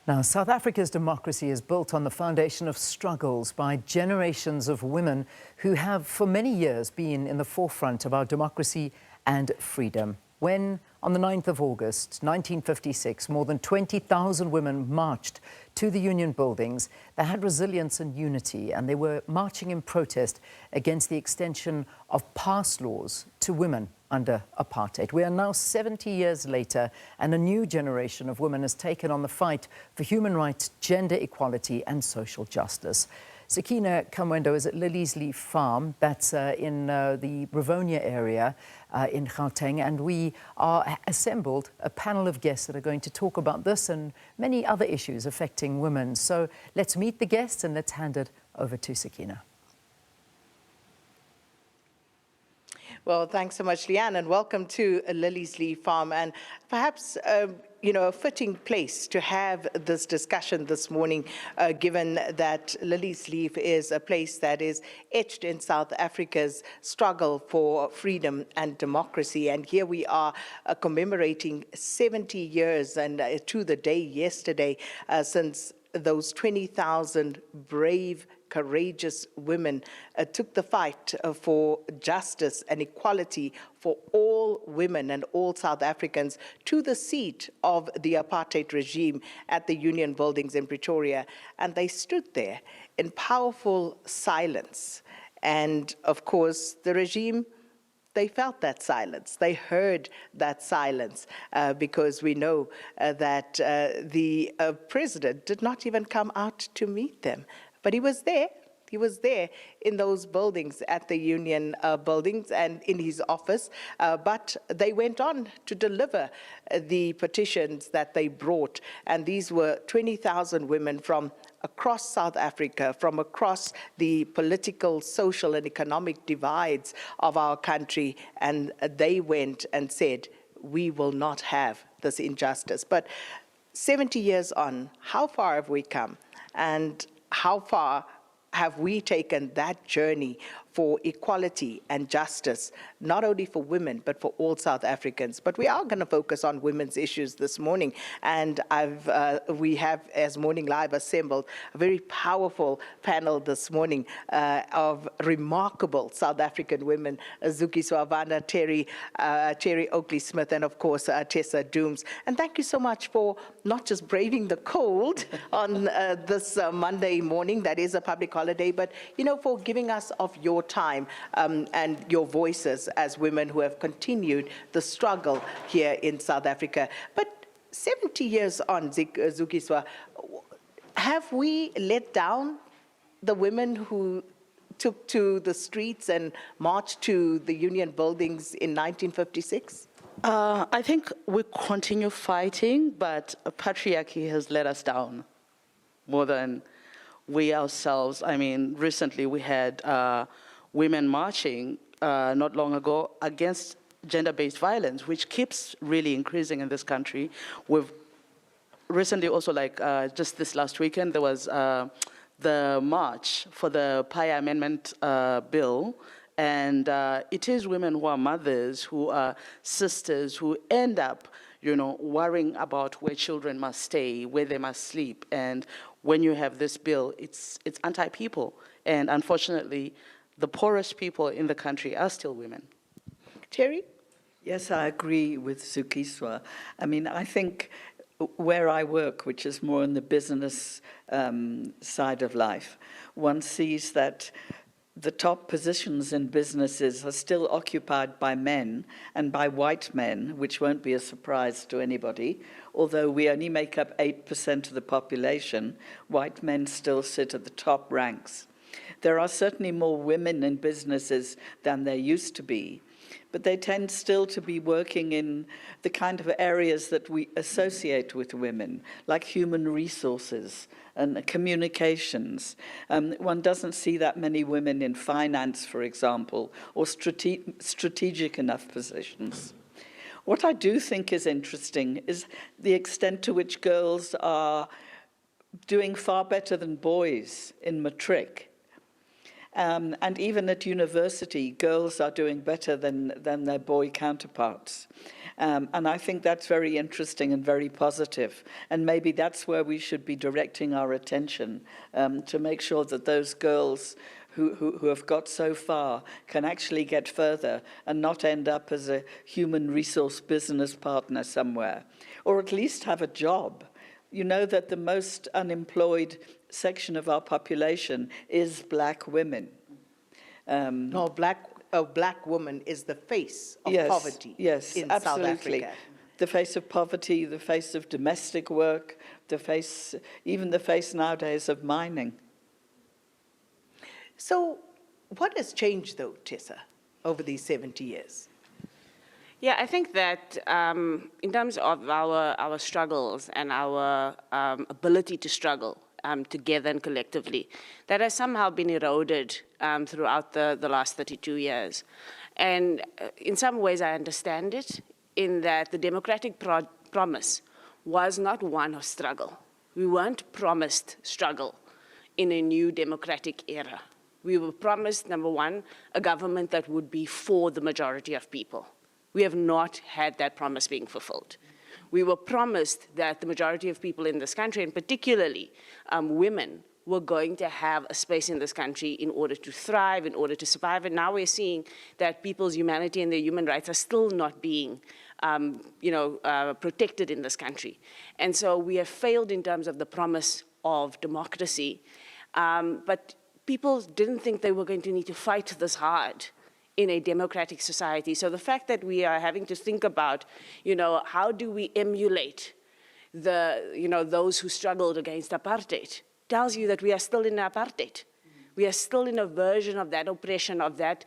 Now, South Africa's democracy is built on the foundation of struggles by generations of women who have for many years been in the forefront of our democracy and freedom. When, on the 9th of August, 1956, more than 20,000 women marched to the Union buildings, they had resilience and unity, and they were marching in protest against the extension of past laws to women under apartheid. We are now 70 years later, and a new generation of women has taken on the fight for human rights, gender equality and social justice. Sakina Kamwendo is at Lilies Leaf Farm, that's in the Rivonia area in Gauteng, and we are assembled a panel of guests that are going to talk about this and many other issues affecting women. So let's meet the guests and let's hand it over to Sakina. Well, thanks so much, Leanne, and welcome to Lilies Leaf Farm. And perhaps, a fitting place to have this discussion this morning, given that Lilies Leaf is a place that is etched in South Africa's struggle for freedom and democracy. And here we are commemorating 70 years and to the day yesterday since those 20,000 brave, courageous women took the fight for justice and equality for all women and all South Africans to the seat of the apartheid regime at the Union buildings in Pretoria. And they stood there in powerful silence. And of course, the regime, they felt that silence. They heard that silence because we know that the president did not even come out to meet them. But he was there. He was there in those buildings at the Union buildings and in his office. But they went on to deliver the petitions that they brought. And these were 20,000 women from across South Africa, from across the political, social, and economic divides of our country. And they went and said, we will not have this injustice. But 70 years on, how far have we come? And how far have we taken that journey for equality and justice, not only for women, but for all South Africans? But we are going to focus on women's issues this morning. And we have, as Morning Live, assembled a very powerful panel this morning of remarkable South African women, Zuki Swavana, Terry Oakley-Smith, and of course, Tessa. And thank you so much for not just braving the cold on this Monday morning, that is a public holiday, but, for giving us of your time and your voices as women who have continued the struggle here in South Africa. But 70 years on, Zukiswa, have we let down the women who took to the streets and marched to the Union buildings in 1956? I think we continue fighting, but patriarchy has let us down more than we ourselves. I mean, recently we had women marching not long ago against gender-based violence, which keeps really increasing in this country. We've recently also, just this last weekend, there was the march for the PIA Amendment bill. And it is women who are mothers, who are sisters, who end up, worrying about where children must stay, where they must sleep. And when you have this bill, it's anti-people. And unfortunately, the poorest people in the country are still women. Terry? Yes, I agree with Zukiswa. I mean, I think where I work, which is more on the business side of life, one sees that the top positions in businesses are still occupied by men and by white men, which won't be a surprise to anybody. Although we only make up 8% of the population, white men still sit at the top ranks. There are certainly more women in businesses than there used to be, but they tend still to be working in the kind of areas that we associate with women, like human resources and communications. One doesn't see that many women in finance, for example, or strategic enough positions. What I do think is interesting is the extent to which girls are doing far better than boys in matric. And even at university, girls are doing better than their boy counterparts. And I think that's very interesting and very positive. And maybe that's where we should be directing our attention, to make sure that those girls who have got so far can actually get further and not end up as a human resource business partner somewhere, or at least have a job. You know that the most unemployed section of our population is black women. No, a black woman is the face of poverty in absolutely. South Africa. The face of poverty, the face of domestic work, even the face nowadays of mining. So what has changed, though, Tessa, over these 70 years? Yeah, I think that in terms of our struggles and our ability to struggle together and collectively, that has somehow been eroded throughout the last 32 years. And in some ways I understand it, in that the democratic promise was not one of struggle. We weren't promised struggle in a new democratic era. We were promised, number one, a government that would be for the majority of people. We have not had that promise being fulfilled. We were promised that the majority of people in this country, and particularly women, were going to have a space in this country in order to thrive, in order to survive. And now we're seeing that people's humanity and their human rights are still not being protected in this country. And so we have failed in terms of the promise of democracy. But people didn't think they were going to need to fight this hard in a democratic society. So the fact that we are having to think about, how do we emulate those who struggled against apartheid, tells you that we are still in apartheid. We are still in a version of that oppression, of that,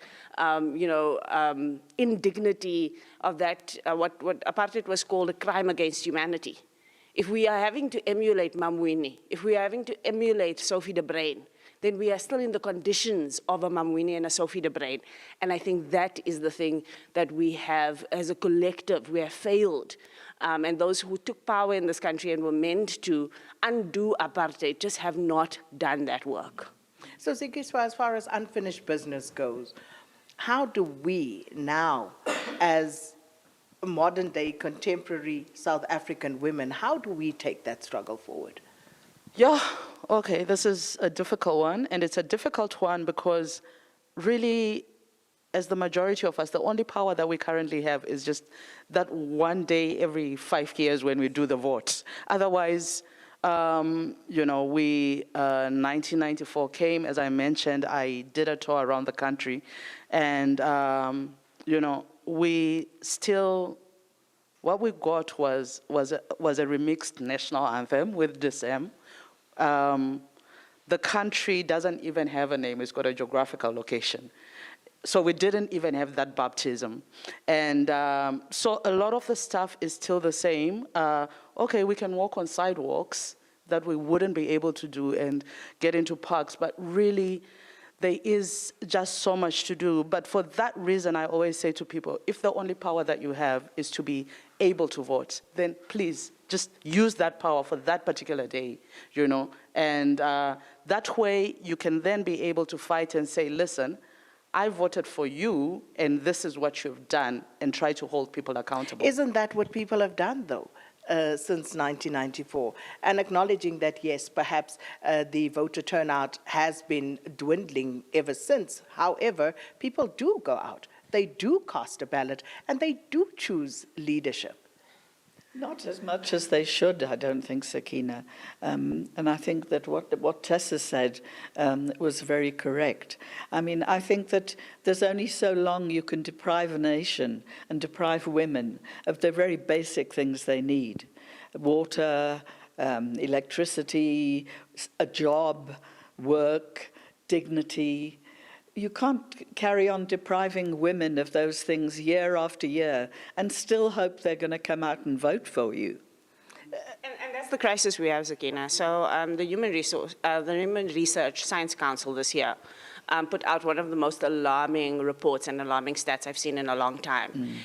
indignity, of that, what apartheid was called a crime against humanity. If we are having to emulate Mamwini, if we are having to emulate Sophie de Bruyn, then we are still in the conditions of a Mamwini and a Sophie de Bruyn. And I think that is the thing that we have, as a collective, we have failed. And those who took power in this country and were meant to undo apartheid just have not done that work. So, Zikiswa, as far as unfinished business goes, how do we now, as modern-day contemporary South African women, how do we take that struggle forward? Yeah, okay, this is a difficult one, and it's a difficult one because really, as the majority of us, the only power that we currently have is just that one day every 5 years when we do the vote. Otherwise, 1994 came, as I mentioned, I did a tour around the country, and, we still, what we got was a remixed national anthem with DSM. The country doesn't even have a name, it's got a geographical location. So we didn't even have that baptism. And so a lot of the stuff is still the same. Okay, we can walk on sidewalks that we wouldn't be able to do and get into parks, but really there is just so much to do. But for that reason, I always say to people, if the only power that you have is to be able to vote, then please just use that power for that particular day, and that way you can then be able to fight and say, listen, I voted for you, and this is what you've done, and try to hold people accountable. Isn't that what people have done, though, since 1994? And acknowledging that, yes, perhaps the voter turnout has been dwindling ever since. However, people do go out, they do cast a ballot, and they do choose leadership. Not as much as they should, I don't think, Sakina. And I think that what Tessa said was very correct. I mean, I think that there's only so long you can deprive a nation and deprive women of the very basic things they need. Water, electricity, a job, work, dignity. You can't carry on depriving women of those things year after year and still hope they're going to come out and vote for you. And that's the crisis we have, Sakina. So the Human Research Science Council this year put out one of the most alarming reports and alarming stats I've seen in a long time.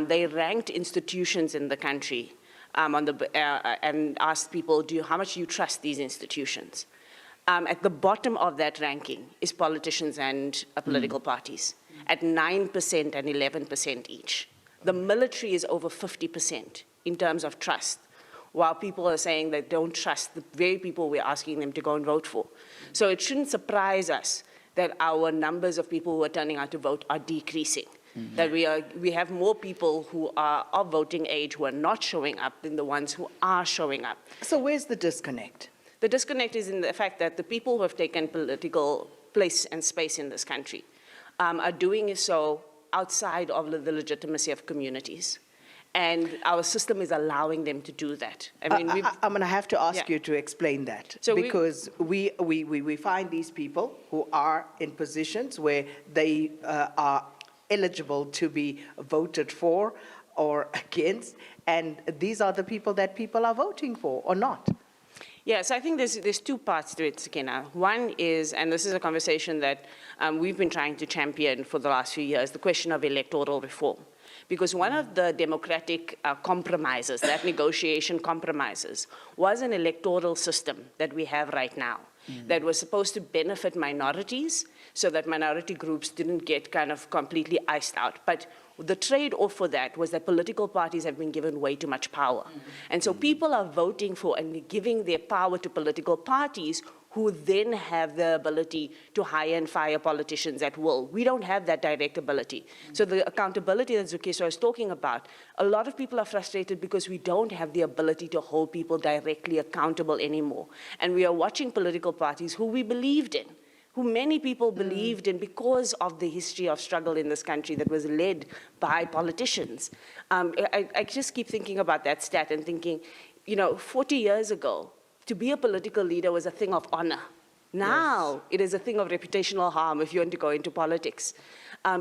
They ranked institutions in the country and asked people, how much do you trust these institutions? At the bottom of that ranking is politicians and political parties at 9% and 11% each. The military is over 50% in terms of trust, while people are saying they don't trust the very people we're asking them to go and vote for. So it shouldn't surprise us that our numbers of people who are turning out to vote are decreasing. That we have more people who are of voting age who are not showing up than the ones who are showing up. So where's the disconnect? The disconnect is in the fact that the people who have taken political place and space in this country are doing so outside of the legitimacy of communities. And our system is allowing them to do that. I mean, I'm going to have to ask Yeah. you to explain that, So because we find these people who are in positions where they are eligible to be voted for or against, and these are the people that people are voting for or not. Yes, I think there's two parts to it, Sakina. One is, and this is a conversation that we've been trying to champion for the last few years, the question of electoral reform. Because one of the democratic compromises, that negotiation compromises, was an electoral system that we have right now that was supposed to benefit minorities so that minority groups didn't get kind of completely iced out. But the trade-off for that was that political parties have been given way too much power. And so people are voting for and giving their power to political parties who then have the ability to hire and fire politicians at will. We don't have that direct ability. So the accountability that Zukiswa is talking about, a lot of people are frustrated because we don't have the ability to hold people directly accountable anymore. And we are watching political parties who we believed in, who many people believed in because of the history of struggle in this country that was led by politicians. I just keep thinking about that stat and thinking, 40 years ago, to be a political leader was a thing of honor. Now it is a thing of reputational harm if you want to go into politics.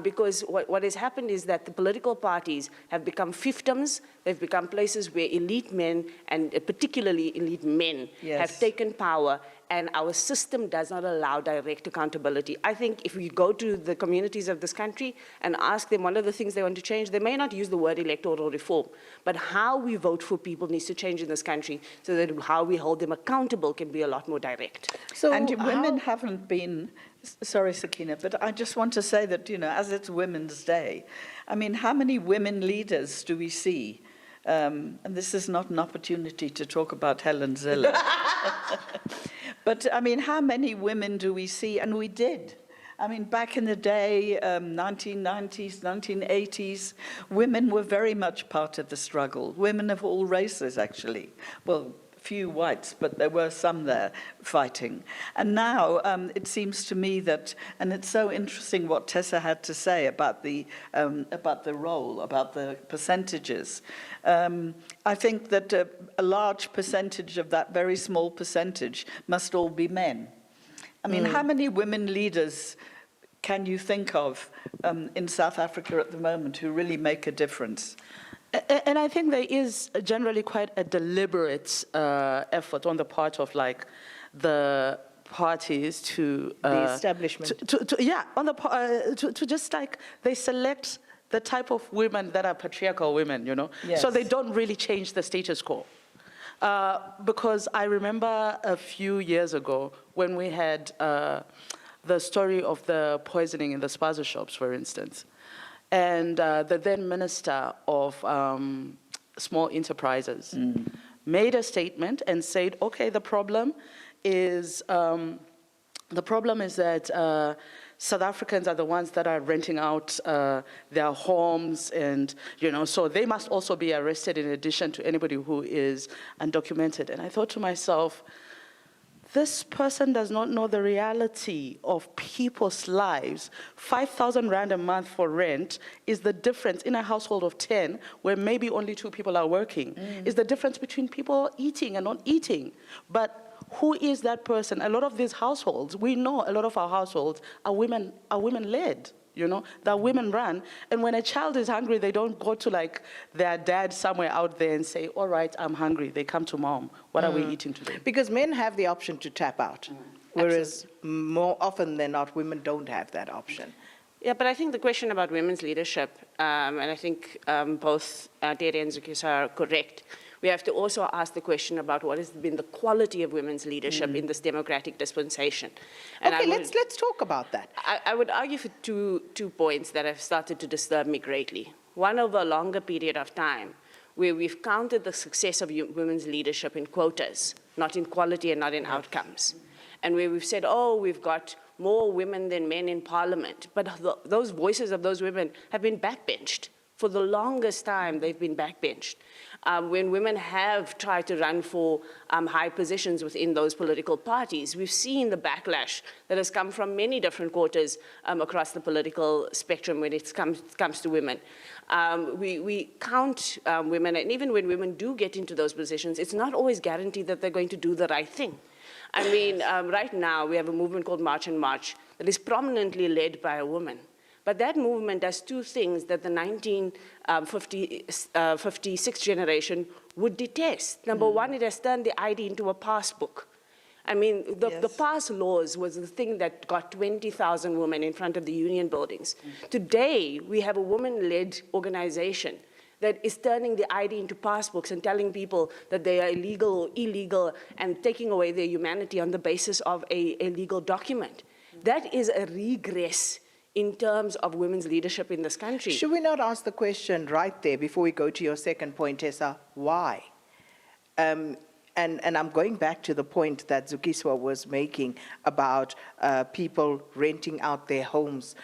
Because what has happened is that the political parties have become fiefdoms. They've become places where elite men, and particularly elite men, have taken power, and our system does not allow direct accountability. I think if we go to the communities of this country and ask them one of the things they want to change, they may not use the word electoral reform, but how we vote for people needs to change in this country so that how we hold them accountable can be a lot more direct. So and women haven't been, sorry, Sakina, but I just want to say that, as it's Women's Day, I mean, how many women leaders do we see? And this is not an opportunity to talk about Helen Ziller. But, I mean, how many women do we see? And we did. I mean, back in the day, 1990s, 1980s, women were very much part of the struggle. Women of all races, actually. Well, few whites, but there were some there fighting. And now it seems to me that, and it's so interesting what Tessa had to say about the role, about the percentages. I think that a large percentage of that very small percentage must all be men. I mean, how many women leaders can you think of in South Africa at the moment who really make a difference? And I think there is generally quite a deliberate effort on the part of the parties to the establishment, to just they select the type of women that are patriarchal women, Yes. So they don't really change the status quo. Because I remember a few years ago when we had the story of the poisoning in the spaza shops, for instance. And the then Minister of Small Enterprises made a statement and said, okay, the problem is that South Africans are the ones that are renting out their homes, and so they must also be arrested in addition to anybody who is undocumented. And I thought to myself, this person does not know the reality of people's lives. 5,000 rand a month for rent is the difference in a household of 10, where maybe only 2 people are working, is the difference between people eating and not eating. But who is that person? A lot of these households, we know a lot of our households are women-led. That women run. And when a child is hungry, they don't go to their dad somewhere out there and say, all right, I'm hungry. They come to mom. What are we eating today? because men have the option to tap out, whereas more often than not, women don't have that option. Yeah, but I think the question about women's leadership, and I think both Teresa and Zukiswa are correct, we have to also ask the question about what has been the quality of women's leadership in this democratic dispensation. And Okay, let's talk about that. I would argue for two points that have started to disturb me greatly. One, over a longer period of time, where we've counted the success of women's leadership in quotas, not in quality and not in outcomes. And where we've said, oh, we've got more women than men in parliament. But those voices of those women have been backbenched. For the longest time, they've been backbenched. When women have tried to run for high positions within those political parties, we've seen the backlash that has come from many different quarters across the political spectrum when it comes to women. We count women, and even when women do get into those positions, it's not always guaranteed that they're going to do the right thing. I mean, right now, we have a movement called March and March that is prominently led by a woman. But that movement does two things that the 1956 generation would detest. Number one, it has turned the ID into a passbook. I mean, the pass laws was the thing that got 20,000 women in front of the union buildings. Today, we have a woman-led organization that is turning the ID into passbooks and telling people that they are illegal or illegal and taking away their humanity on the basis of a legal document. That is a regress in terms of women's leadership in this country. Should we not ask the question right there before we go to your second point, Tessa, why? And I'm going back to the point that Zukiswa was making about people renting out their homes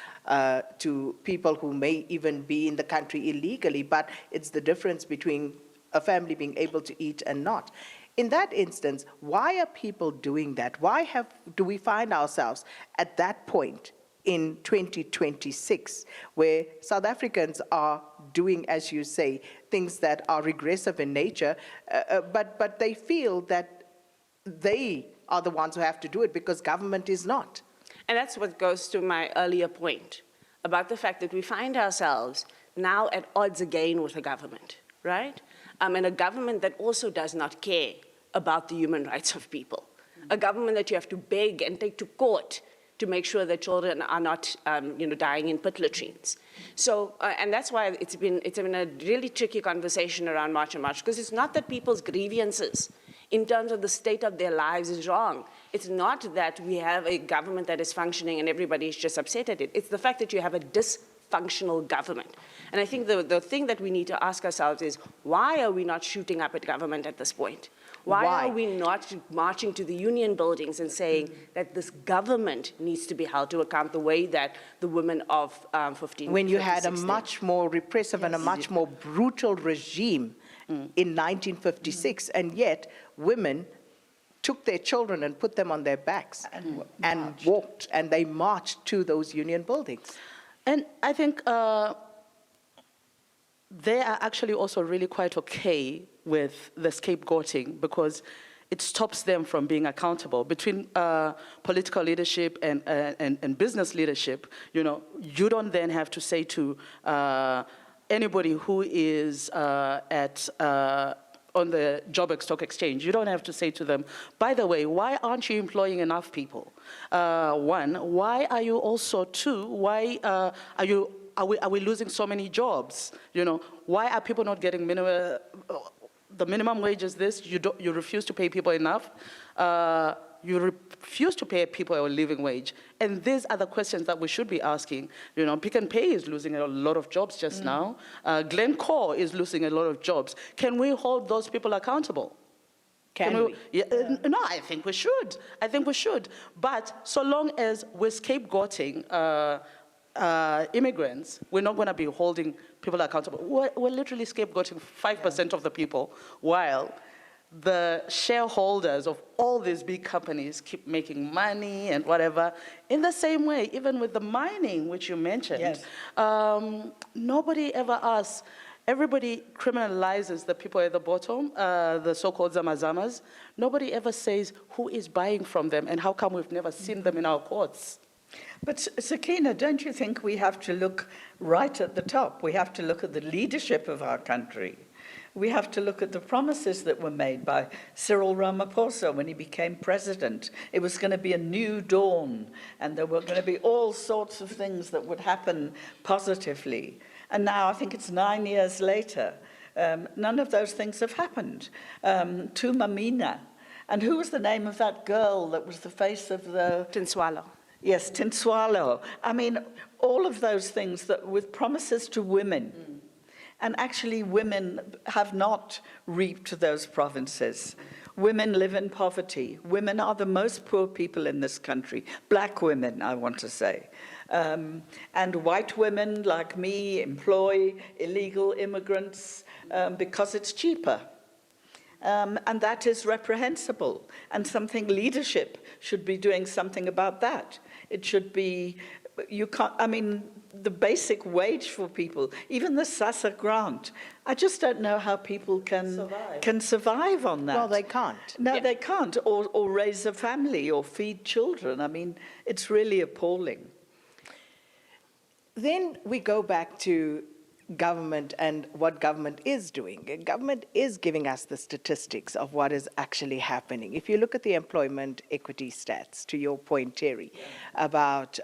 to people who may even be in the country illegally, but it's the difference between a family being able to eat and not. In that instance, why are people doing that? Why do we find ourselves at that point in 2026, where South Africans are doing, as you say, things that are regressive in nature, but they feel that they are the ones who have to do it because government is not? And that's what goes to my earlier point about the fact that we find ourselves now at odds again with the government, right? And a government that also does not care about the human rights of people. A government that you have to beg and take to court to make sure that children are not, dying in pit latrines. So, and that's why it's been a really tricky conversation around March and March, because it's not that people's grievances in terms of the state of their lives is wrong. It's not that we have a government that is functioning and everybody is just upset at it. It's the fact that you have a dysfunctional government. And I think the thing that we need to ask ourselves is, why are we not shooting up at government at this point? Why are we not marching to the union buildings and saying that this government needs to be held to account the way that the women of 15, when you 15, had 16. a much more repressive and a much more brutal regime in 1956, and yet women took their children and put them on their backs and walked, and they marched to those union buildings. And I think they are actually also really quite okay with the scapegoating, because it stops them from being accountable. Between political leadership and business leadership, you don't then have to say to anybody who is on the Joburg Stock Exchange, you don't have to say to them, by the way, why aren't you employing enough people? One, why are you also, two, why are we losing so many jobs? Why are people not getting the minimum wage is this, you refuse to pay people enough, you refuse to pay people a living wage. And these are the questions that we should be asking. Pick and Pay is losing a lot of jobs just now. Glencore is losing a lot of jobs. Can we hold those people accountable? Can we? Yeah, no, I think we should. But so long as we're scapegoating immigrants, we're not going to be holding people accountable. We're literally scapegoating 5% of the people, while the shareholders of all these big companies keep making money and whatever. In the same way, even with the mining, which you mentioned, nobody ever asks. Everybody criminalizes the people at the bottom, the so-called zamazamas. Nobody ever says who is buying from them and how come we've never seen them in our courts. But Sakina, don't you think we have to look right at the top? We have to look at the leadership of our country. We have to look at the promises that were made by Cyril Ramaphosa when he became president. It was going to be a new dawn, and there were going to be all sorts of things that would happen positively. And now I think it's 9 years later. None of those things have happened. To Mamina. And who was the name of that girl that was the face of the... Tinswalo. Yes, Tinswalo. I mean, all of those things that with promises to women. And actually women have not reaped those provinces. Women live in poverty. Women are the most poor people in this country. Black women, I want to say. And white women like me employ illegal immigrants because it's cheaper. And that is reprehensible. And something leadership should be doing something about that. It should be, you can't, I mean, the basic wage for people, even the SASA grant. I just don't know how people can survive on that. Well, they can't. No, they can't, or raise a family or feed children. I mean, it's really appalling. Then we go back to government and what government is doing. Government is giving us the statistics of what is actually happening. If you look at the employment equity stats, to your point, Terry, about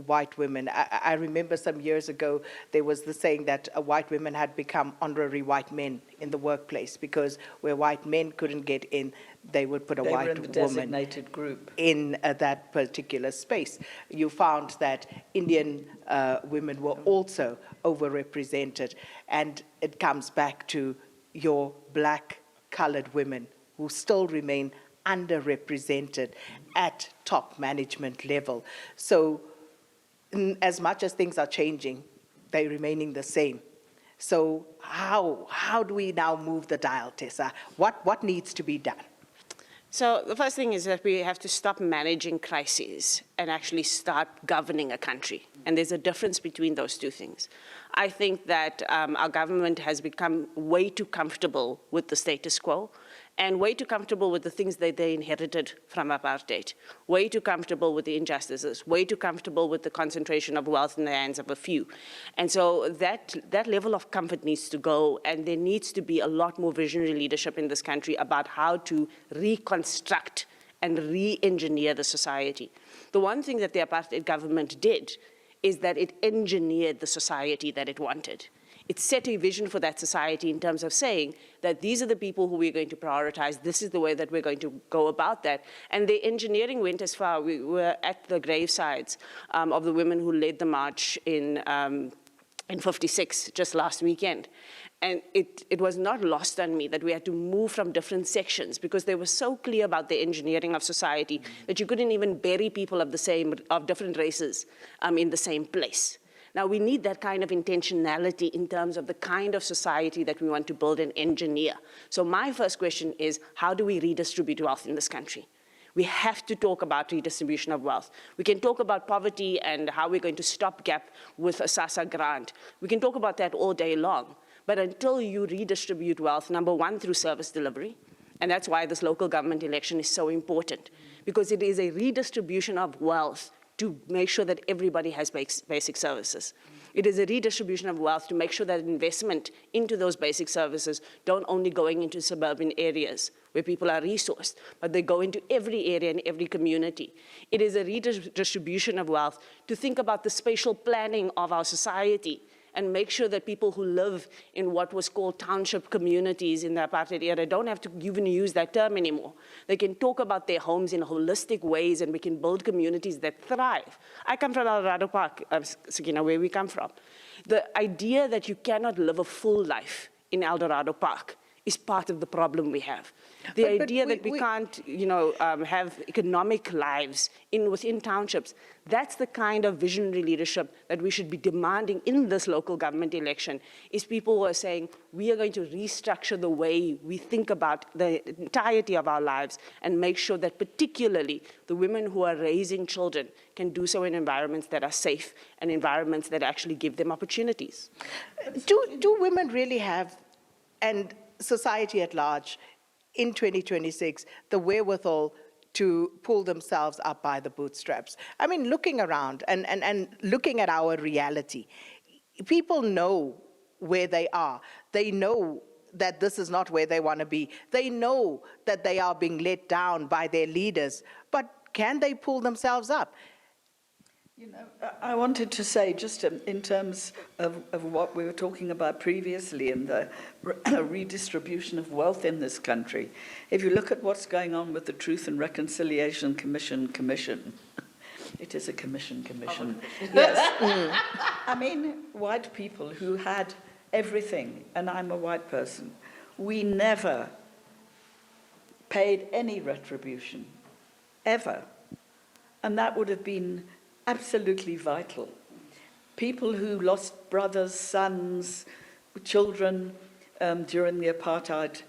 white women, I remember some years ago there was the saying that white women had become honorary white men in the workplace because where white men couldn't get in, they would put a white were in the woman designated group in that particular space. You found that Indian women were also overrepresented, and it comes back to your black colored women who still remain underrepresented at top management level. So as much as things are changing, they're remaining the same. So how do we now move the dial, Tessa? What needs to be done? So the first thing is that we have to stop managing crises and actually start governing a country. And there's a difference between those two things. I think that our government has become way too comfortable with the status quo and way too comfortable with the things that they inherited from apartheid, way too comfortable with the injustices, way too comfortable with the concentration of wealth in the hands of a few. And so that level of comfort needs to go, and there needs to be a lot more visionary leadership in this country about how to reconstruct and re-engineer the society. The one thing that the apartheid government did is that it engineered the society that it wanted. It set a vision for that society in terms of saying that these are the people who we're going to prioritize, this is the way that we're going to go about that. And the engineering went as far, we were at the gravesides of the women who led the march in 56, just last weekend. And it was not lost on me that we had to move from different sections because they were so clear about the engineering of society that you couldn't even bury people of different races in the same place. Now, we need that kind of intentionality in terms of the kind of society that we want to build and engineer. So my first question is, how do we redistribute wealth in this country? We have to talk about redistribution of wealth. We can talk about poverty and how we're going to stop gap with a SASA grant. We can talk about that all day long. But until you redistribute wealth, number one, through service delivery, and that's why this local government election is so important, because it is a redistribution of wealth to make sure that everybody has basic services. It is a redistribution of wealth to make sure that investment into those basic services don't only going into suburban areas where people are resourced, but they go into every area and every community. It is a redistribution of wealth to think about the spatial planning of our society and make sure that people who live in what was called township communities in the apartheid era don't have to even use that term anymore. They can talk about their homes in holistic ways, and we can build communities that thrive. I come from El Dorado Park, Sakina, where we come from. The idea that you cannot live a full life in El Dorado Park is part of the problem we have. The idea that we can't, have economic lives within townships, that's the kind of visionary leadership that we should be demanding in this local government election, is people who are saying, we are going to restructure the way we think about the entirety of our lives and make sure that particularly the women who are raising children can do so in environments that are safe and environments that actually give them opportunities. Do women really have, and society at large, in 2026, the wherewithal to pull themselves up by the bootstraps? I mean, looking around and looking at our reality, people know where they are. They know that this is not where they want to be. They know that they are being let down by their leaders, but can they pull themselves up? You know, I wanted to say, just in terms of what we were talking about previously and the redistribution of wealth in this country, if you look at what's going on with the Truth and Reconciliation Commission, it is a commission, yes. I mean, white people who had everything, and I'm a white person, we never paid any retribution, ever. And that would have been absolutely vital. People who lost brothers, sons, children during the apartheid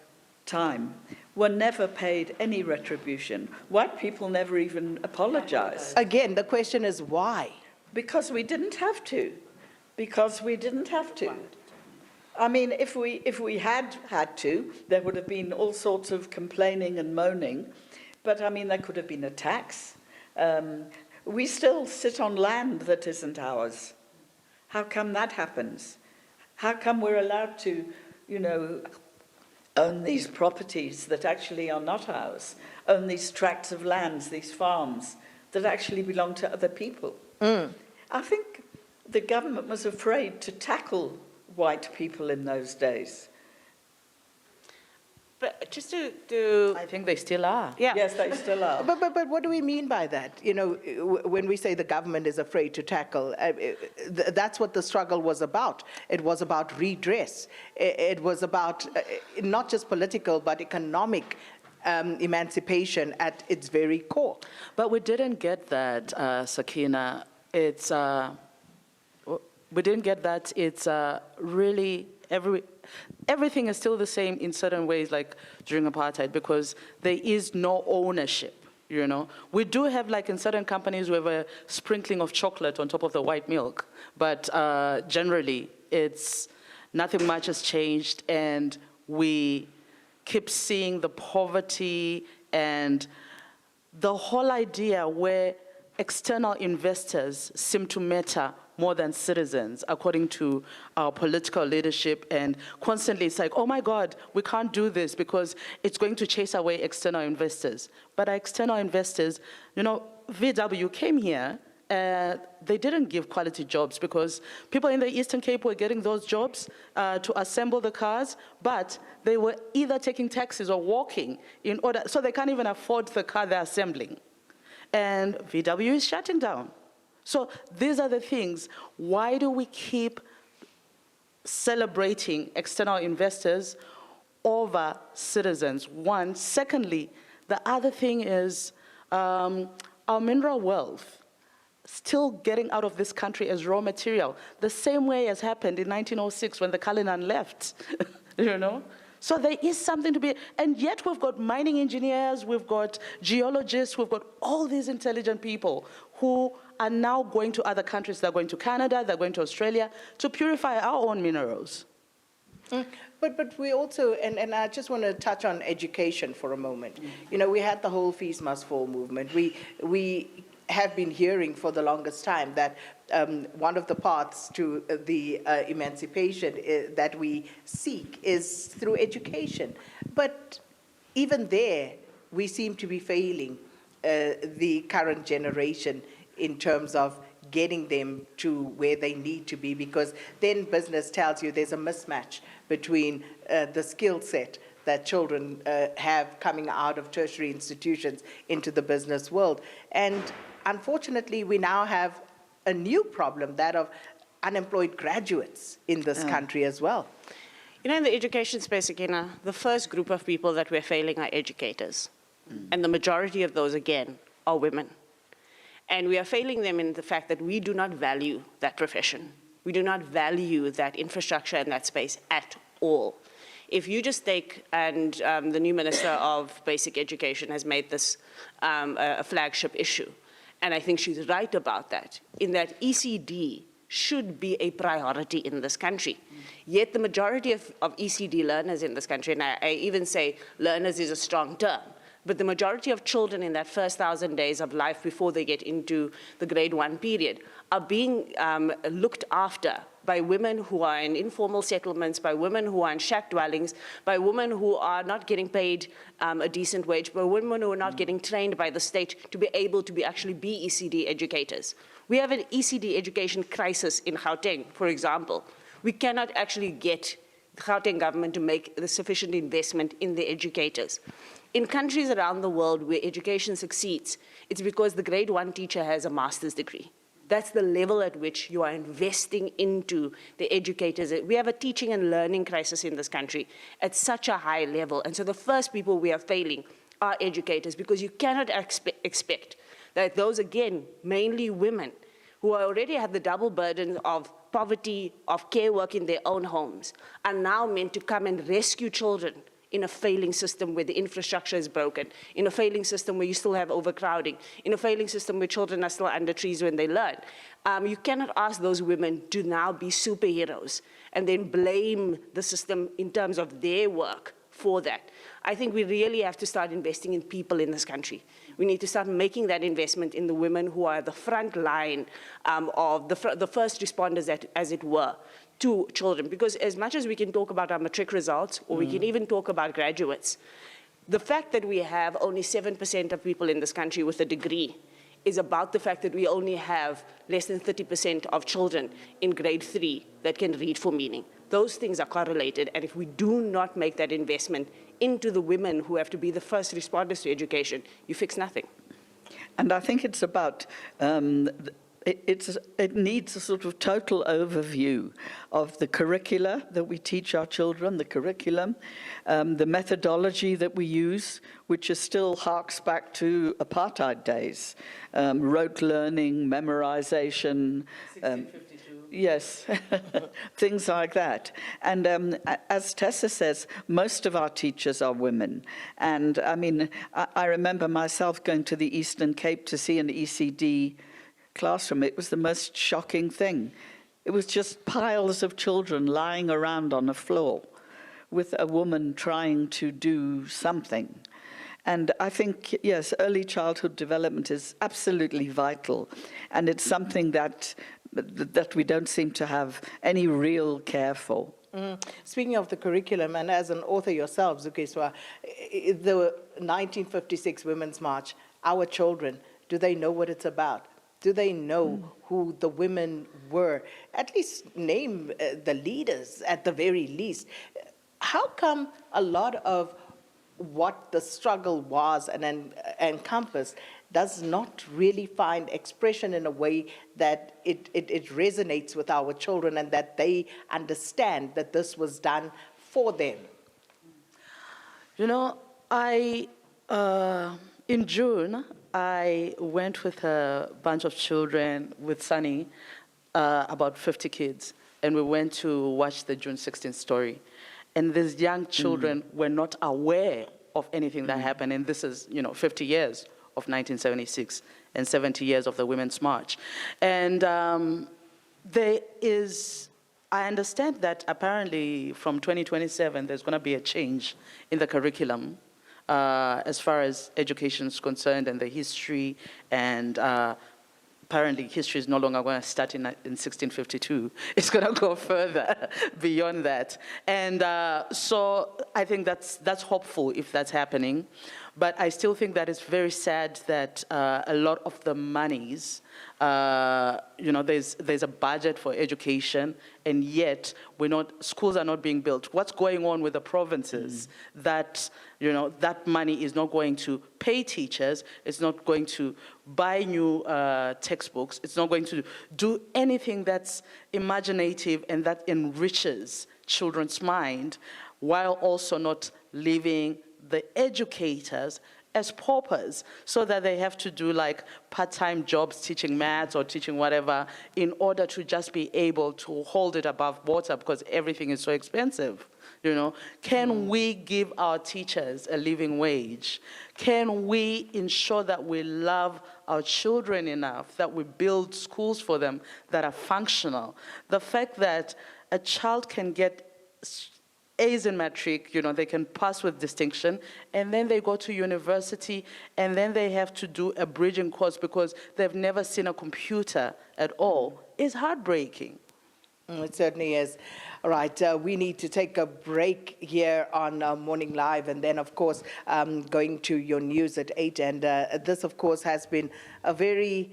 time were never paid any retribution. White people never even apologized. Again, the question is why? Because we didn't have to. Because we didn't have to. I mean, if we had had to, there would have been all sorts of complaining and moaning. But I mean, there could have been a tax. We still sit on land that isn't ours. How come that happens? How come we're allowed to, you know, own these properties that actually are not ours, own these tracts of lands, these farms that actually belong to other people? I think the government was afraid to tackle white people in those days. But just to I think they still are. yeah. Yes, they still are. But what do we mean by that? You know, when we say the government is afraid to tackle, that's what the struggle was about. It was about redress. It was about not just political, but economic emancipation at its very core. But we didn't get that, Sakina. We didn't get that. It's really everything is still the same in certain ways, like during apartheid, because there is no ownership, you know. We do have, like in certain companies, we have a sprinkling of chocolate on top of the white milk, but generally, it's nothing much has changed, and we keep seeing the poverty and the whole idea where external investors seem to matter more than citizens, according to our political leadership. And constantly it's like, oh my God, we can't do this because it's going to chase away external investors. But our external investors, you know, VW came here, they didn't give quality jobs because people in the Eastern Cape were getting those jobs to assemble the cars, but they were either taking taxis or walking in order, so they can't even afford the car they're assembling. And VW is shutting down. So these are the things. Why do we keep celebrating external investors over citizens? One. Secondly, the other thing is our mineral wealth still getting out of this country as raw material, the same way as happened in 1906 when the Cullinan left, you know? So there is something to be, and yet we've got mining engineers, we've got geologists, we've got all these intelligent people who are now going to other countries. They're going to Canada, they're going to Australia to purify our own minerals. But we also, and I just want to touch on education for a moment. You know, we had the whole Fees Must Fall movement. We have been hearing for the longest time that one of the paths to the emancipation that we seek is through education. But even there, we seem to be failing the current generation in terms of getting them to where they need to be, because then business tells you there's a mismatch between the skill set that children have coming out of tertiary institutions into the business world. And unfortunately, we now have a new problem, that of unemployed graduates in this country as well. You know, in the education space, Sakina, the first group of people that we're failing are educators. And the majority of those, again, are women. And we are failing them in the fact that we do not value that profession. We do not value that infrastructure in that space at all. If you just take, and the new Minister of Basic Education has made this a flagship issue, and I think she's right about that, in that ECD should be a priority in this country. Yet the majority of ECD learners in this country, and I even say learners is a strong term, but the majority of children in that first 1,000 days of life before they get into the grade 1 period are being looked after by women who are in informal settlements, by women who are in shack dwellings, by women who are not getting paid a decent wage, by women who are not getting trained by the state to be able to actually be ECD educators. We have an ECD education crisis in Gauteng, for example. We cannot actually get the Gauteng government to make the sufficient investment in the educators. In countries around the world where education succeeds, it's because the grade 1 teacher has a master's degree. That's the level at which you are investing into the educators. We have a teaching and learning crisis in this country at such a high level. And so the first people we are failing are educators, because you cannot expect that those, again, mainly women, who already have the double burden of poverty, of care work in their own homes, are now meant to come and rescue children in a failing system where the infrastructure is broken, in a failing system where you still have overcrowding, in a failing system where children are still under trees when they learn. You cannot ask those women to now be superheroes and then blame the system in terms of their work for that. I think we really have to start investing in people in this country. We need to start making that investment in the women who are the front line of the first responders, as it were, to children. Because as much as we can talk about our matric results, or we can even talk about graduates, the fact that we have only 7% of people in this country with a degree is about the fact that we only have less than 30% of children in grade 3 that can read for meaning. Those things are correlated, and if we do not make that investment into the women who have to be the first responders to education, you fix nothing. And I think it's about, it needs a sort of total overview of the curricula that we teach our children, the curriculum, the methodology that we use, which is still harks back to apartheid days, rote learning, memorization. 1652. Yes, things like that. And as Tessa says, most of our teachers are women. And I mean, I remember myself going to the Eastern Cape to see an ECD classroom. It was the most shocking thing. It was just piles of children lying around on the floor with a woman trying to do something. And I think, yes, early childhood development is absolutely vital. And it's something that we don't seem to have any real care for. Speaking of the curriculum, and as an author yourself, Zukiswa, the 1956 Women's March, our children, do they know what it's about? Do they know who the women were? At least name the leaders at the very least. How come a lot of what the struggle was and encompassed does not really find expression in a way that it resonates with our children and that they understand that this was done for them? You know, in June, I went with a bunch of children with Sunny, about 50 kids, and we went to watch the June 16th story. And these young children were not aware of anything that happened, and this is, 50 years of 1976 and 70 years of the Women's March. And I understand that apparently from 2027, there's going to be a change in the curriculum as far as education is concerned, and the history, and apparently history is no longer going to start in 1652. It's going to go further beyond that. And so I think that's hopeful if that's happening. But I still think that it's very sad that a lot of the monies, there's a budget for education, and yet schools are not being built. What's going on with the provinces that, that money is not going to pay teachers, it's not going to buy new textbooks, it's not going to do anything that's imaginative and that enriches children's mind, while also not leaving the educators as paupers, so that they have to do like part-time jobs teaching maths or teaching whatever in order to just be able to hold it above water because everything is so expensive. Can we give our teachers a living wage? Can we ensure that we love our children enough, that we build schools for them that are functional? The fact that a child can get A's in matric, they can pass with distinction, and then they go to university, and then they have to do a bridging course because they've never seen a computer at all, is heartbreaking. It certainly is. All right, we need to take a break here on Morning Live, and then, of course, going to your news at 8. And this, of course, has been a very,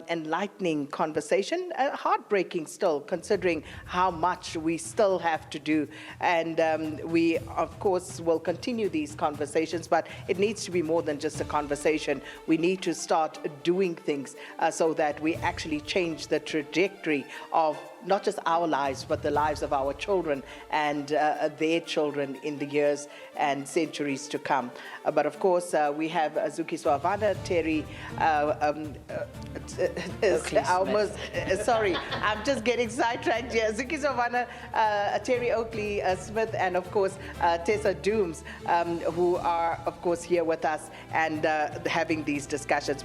enlightening conversation, heartbreaking still, considering how much we still have to do. And we, of course, will continue these conversations, but it needs to be more than just a conversation. We need to start doing things so that we actually change the trajectory of not just our lives, but the lives of our children and their children in the years and centuries to come. But of course, we have Zuki Swavana, Terry, almost, sorry, I'm just getting sidetracked here. Zuki Swavana, Terry Oakley-Smith, and of course, Tessa Dooms, who are, of course, here with us and having these discussions.